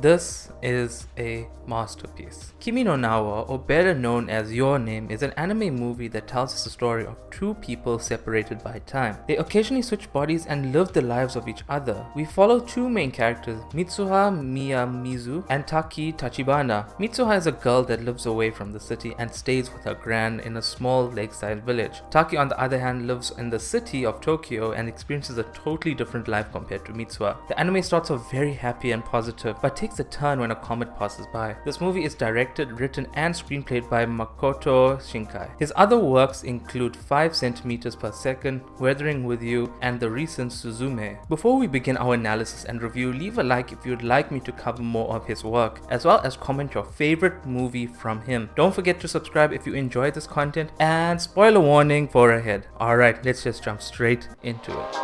This is a masterpiece. Kimi no Nawa, or better known as Your Name, is an anime movie that tells us the story of two people separated by time. They occasionally switch bodies and live the lives of each other. We follow two main characters, Mitsuha Miyamizu and Taki Tachibana. Mitsuha is a girl that lives away from the city and stays with her gran in a small lakeside village. Taki, on the other hand, lives in the city of Tokyo and experiences a totally different life compared to Mitsuha. The anime starts off very happy and positive, but takes a turn when a comet passes by. This movie is directed, written and screenplayed by Makoto Shinkai. His other works include 5 centimeters per second, Weathering with You, and the recent Suzume. Before we begin our analysis and review, leave a like if you'd like me to cover more of his work, as well as comment your favorite movie from him. Don't forget to subscribe if you enjoy this content, and spoiler warning for ahead. Alright, let's just jump straight into it.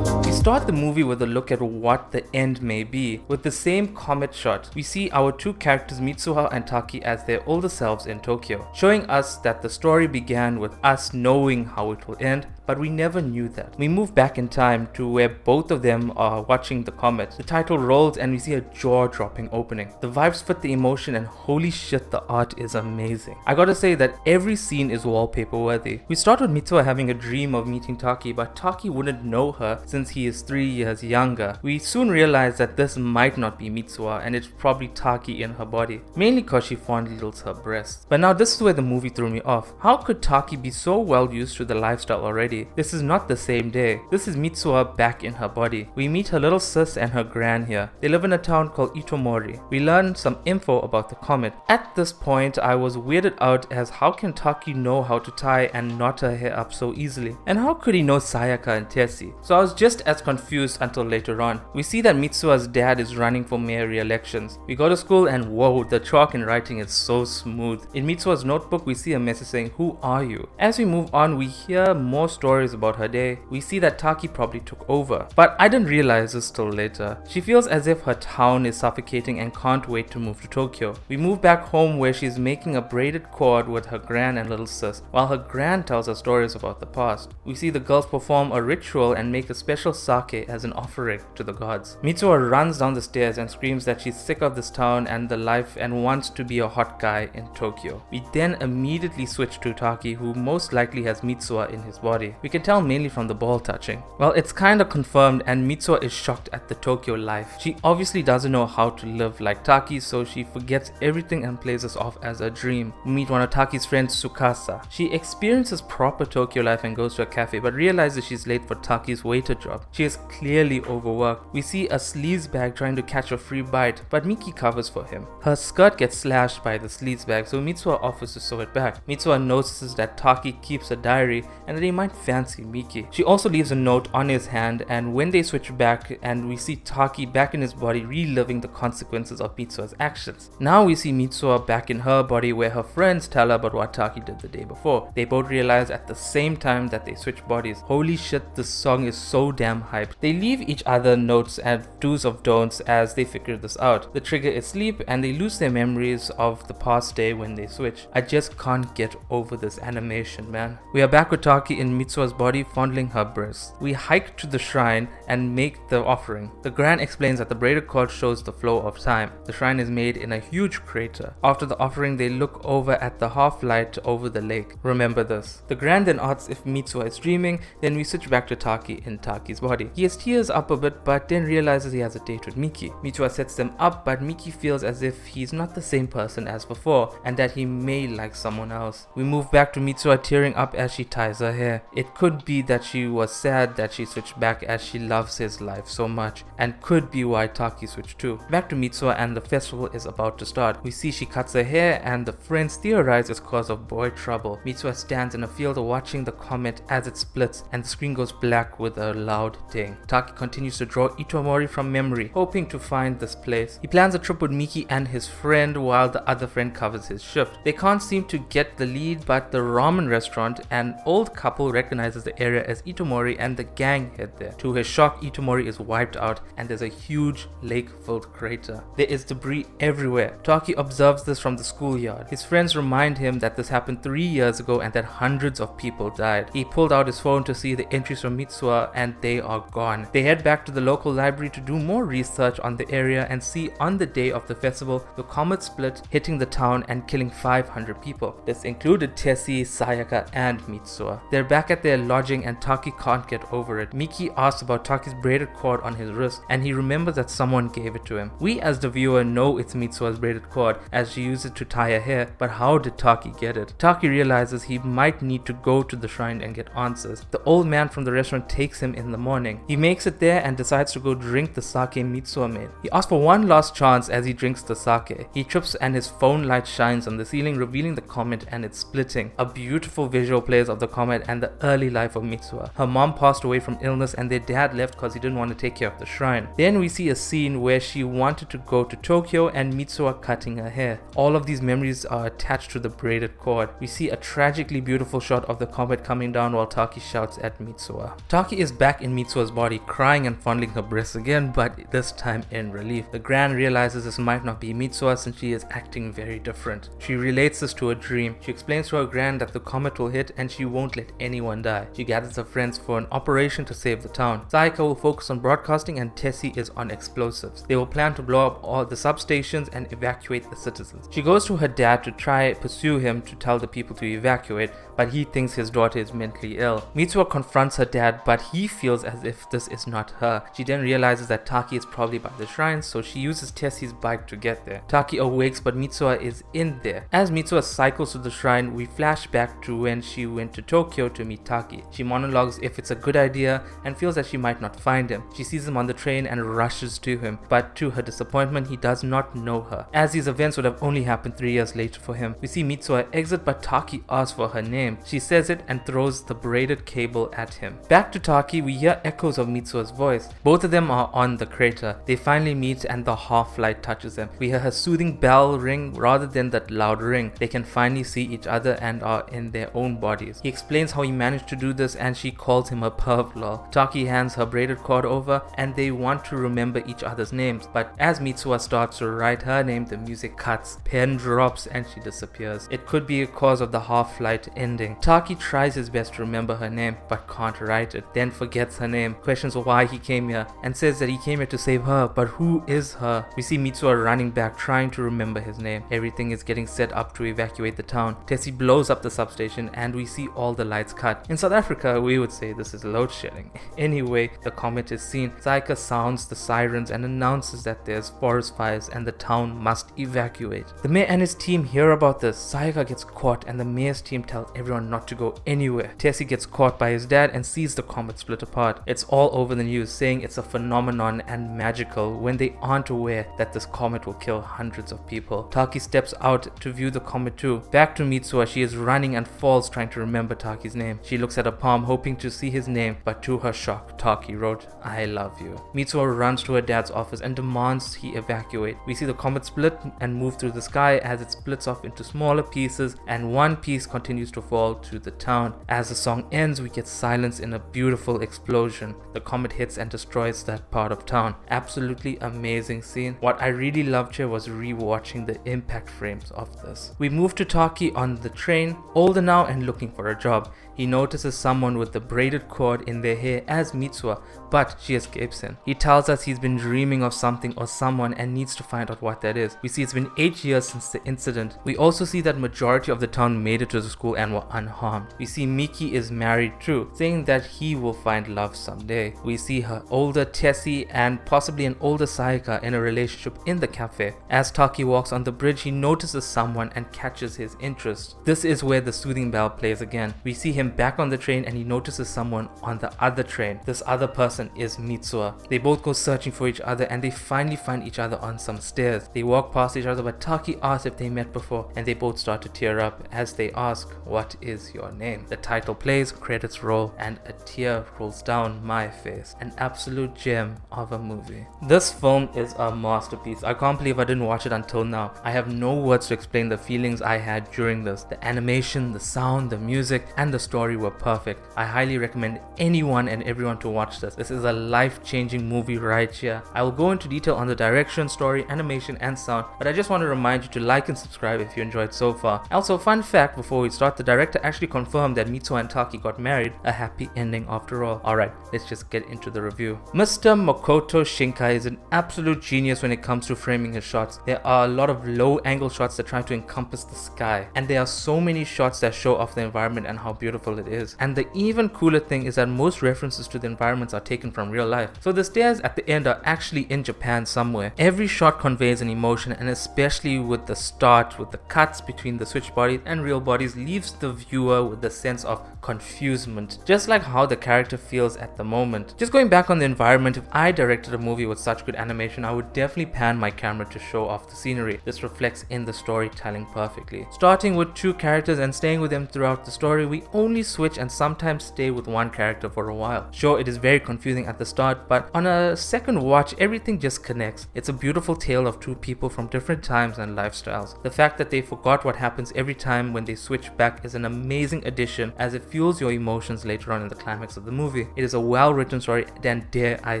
Start the movie with a look at what the end may be. With the same comet shot, we see our two characters Mitsuha and Taki as their older selves in Tokyo, showing us that the story began with us knowing how it will end, but we never knew that. We move back in time to where both of them are watching the comet. The title rolls and we see a jaw-dropping opening. The vibes fit the emotion, and holy shit, the art is amazing. I gotta say that every scene is wallpaper worthy. We start with Mitsuha having a dream of meeting Taki, but Taki wouldn't know her since he is 3 years younger. We soon realize that this might not be Mitsuha and it's probably Taki in her body, mainly cause she fondles her breasts. But now this is where the movie threw me off. How could Taki be so well used to the lifestyle already? This is not the same day. This is Mitsuha back in her body. We meet her little sis and her gran here. They live in a town called Itomori. We learn some info about the comet. At this point, I was weirded out as how can Taki know how to tie and knot her hair up so easily? And how could he know Sayaka and Tessie? So I was just as confused until later on. We see that Mitsuha's dad is running for mayor re-elections. We go to school and whoa, the chalk and writing is so smooth. In Mitsuha's notebook, we see a message saying, "Who are you?" As we move on, we hear more stories about her day. We see that Taki probably took over, but I didn't realize this till later. She feels as if her town is suffocating and can't wait to move to Tokyo. We move back home where she's making a braided cord with her gran and little sis, while her gran tells her stories about the past. We see the girls perform a ritual and make a special sake as an offering to the gods. Mitsuha runs down the stairs and screams that she's sick of this town and the life and wants to be a hot guy in Tokyo. We then immediately switch to Taki, who most likely has Mitsuha in his body. We can tell mainly from the ball touching. Well, it's kinda confirmed, and Mitsuha is shocked at the Tokyo life. She obviously doesn't know how to live like Taki, so she forgets everything and plays us off as a dream. We meet one of Taki's friends, Tsukasa. She experiences proper Tokyo life and goes to a cafe, but realizes she's late for Taki's waiter job. She is clearly overworked. We see a sleazebag trying to catch a free bite, but Miki covers for him. Her skirt gets slashed by the sleazebag, so Mitsuha offers to sew it back. Mitsuha notices that Taki keeps a diary and that he might fancy Miki. She also leaves a note on his hand, and when they switch back and we see Taki back in his body reliving the consequences of Mitsuha's actions. Now we see Mitsuha back in her body where her friends tell her about what Taki did the day before. They both realize at the same time that they switch bodies. Holy shit, this song is so damn hyped. They leave each other notes and do's of don'ts as they figure this out. The trigger is sleep and they lose their memories of the past day when they switch. I just can't get over this animation, man. We are back with Taki in Mitsuha's body fondling her breasts. We hike to the shrine and make the offering. The gran explains that the braided cord shows the flow of time. The shrine is made in a huge crater. After the offering, they look over at the half light over the lake. Remember this. The gran then asks if Mitsuha is dreaming, then we switch back to Taki in Taki's body. He has tears up a bit but then realizes he has a date with Miki. Mitsuha sets them up, but Miki feels as if he's not the same person as before and that he may like someone else. We move back to Mitsuha tearing up as she ties her hair. It could be that she was sad that she switched back as she loves his life so much, and could be why Taki switched too. Back to Mitsuha and the festival is about to start. We see she cuts her hair and the friends theorize it's cause of boy trouble. Mitsuha stands in a field watching the comet as it splits and the screen goes black with a loud ding. Taki continues to draw Itomori from memory, hoping to find this place. He plans a trip with Miki and his friend while the other friend covers his shift. They can't seem to get the lead, but the ramen restaurant, an old couple recognizes the area as Itomori and the gang head there. To his shock, Itomori is wiped out and there's a huge lake-filled crater. There is debris everywhere. Taki observes this from the schoolyard. His friends remind him that this happened 3 years ago and that hundreds of people died. He pulled out his phone to see the entries from Mitsuha and they are gone. They head back to the local library to do more research on the area and see on the day of the festival the comet split, hitting the town and killing 500 people. This included Tessie, Sayaka and Mitsuha. They're back at their lodging and Taki can't get over it. Miki asks about Taki's braided cord on his wrist and he remembers that someone gave it to him. We as the viewer know it's Mitsuha's braided cord as she used it to tie her hair, but how did Taki get it? Taki realizes he might need to go to the shrine and get answers. The old man from the restaurant takes him in the morning. He makes it there and decides to go drink the sake Mitsuha made. He asks for one last chance as he drinks the sake. He trips and his phone light shines on the ceiling, revealing the comet and it's splitting. A beautiful visual plays of the comet and the early life of Mitsuha. Her mom passed away from illness and their dad left because he didn't want to take care of the shrine. Then we see a scene where she wanted to go to Tokyo and Mitsuha cutting her hair. All of these memories are attached to the braided cord. We see a tragically beautiful shot of the comet coming down while Taki shouts at Mitsuha. Taki is back in Mitsuha's body, crying and fondling her breasts again, but this time in relief. The Gran realizes this might not be Mitsuha since she is acting very different. She relates this to a dream. She explains to her Gran that the comet will hit and she won't let anyone die. She gathers her friends for an operation to save the town. Sayaka will focus on broadcasting and Tessie is on explosives. They will plan to blow up all the substations and evacuate the citizens. She goes to her dad to try pursue him to tell the people to evacuate, but he thinks his daughter is mentally ill. Mitsuha confronts her dad, but he feels as if this is not her. She then realizes that Taki is probably by the shrine, so she uses Tessie's bike to get there. Taki awakes, but Mitsuha is in there. As Mitsuha cycles to the shrine, we flash back to when she went to Tokyo to meet Taki. She monologues if it's a good idea and feels that she might not find him. She sees him on the train and rushes to him, but to her disappointment, he does not know her. As these events would have only happened 3 years later for him, we see Mitsuha exit, but Taki asks for her name. She says it and throws the braided cable at him. Back to Taki, we hear echoes of Mitsuha's voice. Both of them are on the crater. They finally meet and the half light touches them. We hear her soothing bell ring rather than that loud ring. They can finally see each other and are in their own bodies. He explains how he managed to do this and she calls him a perv lol. Taki hands her braided cord over and they want to remember each other's names, but as Mitsuha starts to write her name, the music cuts, pen drops and she disappears. It could be a cause of the half light ending. Taki tries his best to remember her name but can't write it, then forgets her name, questions why he came here and says that he came here to save her, but who is her? We see Mitsuha running back trying to remember his name. Everything is getting set up to evacuate the town. Tessie blows up the substation and we see all the lights cut. In South Africa we would say this is load shedding. Anyway, the comet is seen. Sayaka sounds the sirens and announces that there's forest fires and the town must evacuate. The mayor and his team hear about this. Sayaka gets caught and the mayor's team tells everyone not to go anywhere. Tessie gets caught by his dad and sees the comet split apart. It's all over the news saying it's a phenomenon and magical when they aren't aware that this comet will kill hundreds of people. Taki steps out to view the comet too. Back to Mitsuha, she is running and falls trying to remember Taki's name. She looks at her palm hoping to see his name, but to her shock, Taki wrote, "I love you." Mitsuha runs to her dad's office and demands he evacuate. We see the comet split and move through the sky as it splits off into smaller pieces and one piece continues to fall to the town. As the song ends, we get silence in a beautiful explosion. The comet hits and destroys that part of town. Absolutely amazing scene. What I really loved here was rewatching the impact frames of this. We move to Taki on the train, older now and looking for a job. He notices someone with the braided cord in their hair as Mitsuha, but she escapes him. He tells us he's been dreaming of something or someone and needs to find out what that is. We see it's been 8 years since the incident. We also see that majority of the town made it to the school and were unharmed. We see Miki is married too, saying that he will find love someday. We see her older Tessie and possibly an older Sayaka in a relationship in the cafe. As Taki walks on the bridge, he notices someone and catches his interest. This is where the soothing bell plays again. We see him him back on the train and he notices someone on the other train. This other person is Mitsuha. They both go searching for each other and they finally find each other on some stairs. They walk past each other, but Taki asks if they met before and they both start to tear up as they ask, "What is your name?" The title plays, credits roll, and a tear rolls down my face. An absolute gem of a movie. This film is a masterpiece. I can't believe I didn't watch it until now. I have no words to explain the feelings I had during this. The animation, the sound, the music, and the story were perfect. I highly recommend anyone and everyone to watch this. This is a life-changing movie right here. I will go into detail on the direction, story, animation, and sound, but I just want to remind you to like and subscribe if you enjoyed so far. Also, fun fact before we start, the director actually confirmed that Mitsuha and Taki got married, a happy ending after all. Alright, let's just get into the review. Mr. Makoto Shinkai is an absolute genius when it comes to framing his shots. There are a lot of low angle shots that try to encompass the sky, and there are so many shots that show off the environment and how beautiful it is. And the even cooler thing is that most references to the environments are taken from real life. So the stairs at the end are actually in Japan somewhere. Every shot conveys an emotion, and especially with the start, with the cuts between the switch bodies and real bodies, leaves the viewer with the sense of confusement, just like how the character feels at the moment. Just going back on the environment, if I directed a movie with such good animation, I would definitely pan my camera to show off the scenery. This reflects in the storytelling perfectly. Starting with two characters and staying with them throughout the story, we only switch and sometimes stay with one character for a while. Sure, it is very confusing at the start, but on a second watch, everything just connects. It's a beautiful tale of two people from different times and lifestyles. The fact that they forgot what happens every time when they switch back is an amazing addition, as it fuels your emotions later on in the climax of the movie. It is a well-written story and, dare I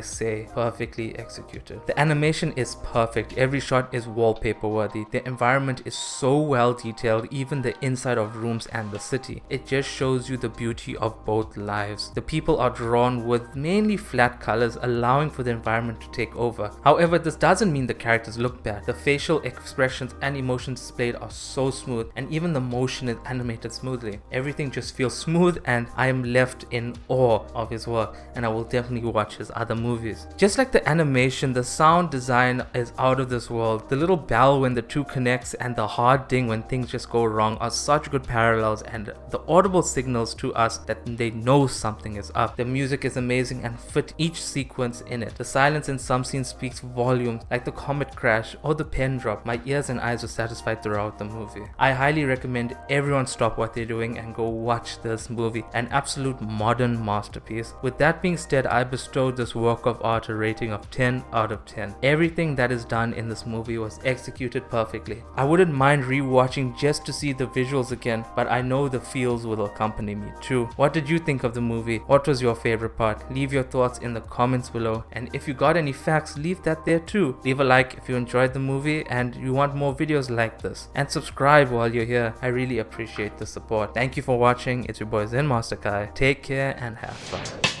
say, perfectly executed. The animation is perfect. Every shot is wallpaper worthy. The environment is so well detailed, even the inside of rooms and the city. It just shows you the beauty of both lives. The people are drawn with mainly flat colors, allowing for the environment to take over. However, this doesn't mean the characters look bad. The facial expressions and emotions displayed are so smooth, and even the motion is animated smoothly. Everything just feels smooth, and I am left in awe of his work, and I will definitely watch his other movies. Just like the animation, the sound design is out of this world. The little bell when the two connects and the hard ding when things just go wrong are such good parallels, and the audible signals to us that they know something is up. The music is amazing and fit each sequence in it. The silence in some scenes speaks volumes, like the comet crash or the pen drop. My ears and eyes were satisfied throughout the movie. I highly recommend everyone stop what they're doing and go watch this movie. An absolute modern masterpiece. With that being said, I bestowed this work of art a rating of 10 out of 10. Everything that is done in this movie was executed perfectly. I wouldn't mind rewatching just to see the visuals again, but I know the feels will accompany me too. What did you think of the movie? What was your favorite part? Leave your thoughts in the comments below, and if you got any facts, leave that there too. Leave a like if you enjoyed the movie and you want more videos like this, and subscribe while you're here. I really appreciate the support. Thank you for watching. It's your boy ZenMasterKai. Take care and have fun.